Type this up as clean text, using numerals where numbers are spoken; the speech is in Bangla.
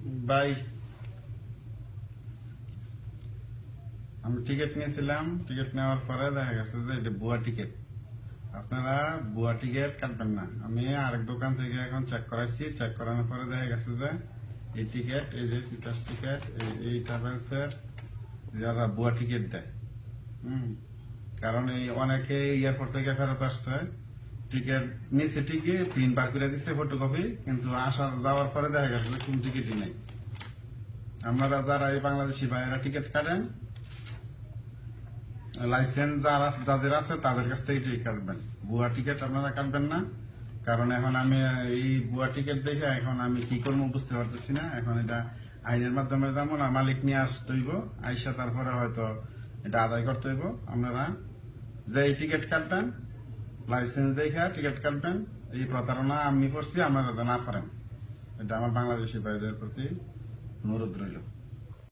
ভাই আমি টিকিট নিয়েছিলাম, টিকিট নেওয়ার পরে দেখা গেছে যে এটা ভুয়া টিকিট। আপনারা ভুয়া টিকিট কাটবেন না। আমি আরেক দোকান থেকে এখন চেক করাইছি, চেক করানোর পরে দেখা গেছে যে এই টিকিট, এই যে তিতাস টিকিট, এই ট্রাভেলসের যারা ভুয়া টিকিট দেয়। কারণ এই অনেকে এয়ারপোর্ট থেকে ফেরত আসছে, টিকিট নিচে ঠিকই প্রিন্ট বার করে দিচ্ছে ফটোকপি, কিন্তু আসার যাওয়ার পরে দেখা গেছে যে কোন টিকিটই নেই। আপনারা যারা এই বাংলাদেশি ভাইয়েরা টিকিট কাটেন, লাইসেন্স যাদের আছে তাদের কাছ থেকে টিকিট কাটবেন, ভুয়া টিকিট আপনারা কাটবেন না। কারণ এখন আমি এই ভুয়া টিকিট দেখে এখন আমি কি করবো বুঝতে পারতেছি না। এখন এটা আইনের মাধ্যমে যাবো না, মালিক নিয়ে আসতে হইব, আইসা তারপরে হয়তো এটা আদায় করতে হইব। আপনারা যে টিকিট কাটবেন লাইসেন্স দেখে টিকিট কাটবেন। এই প্রতারণা আমি করছি, আপনারা যেন না করেন। এটা আমার বাংলাদেশি ভাইদের প্রতি অনুরোধ রইল।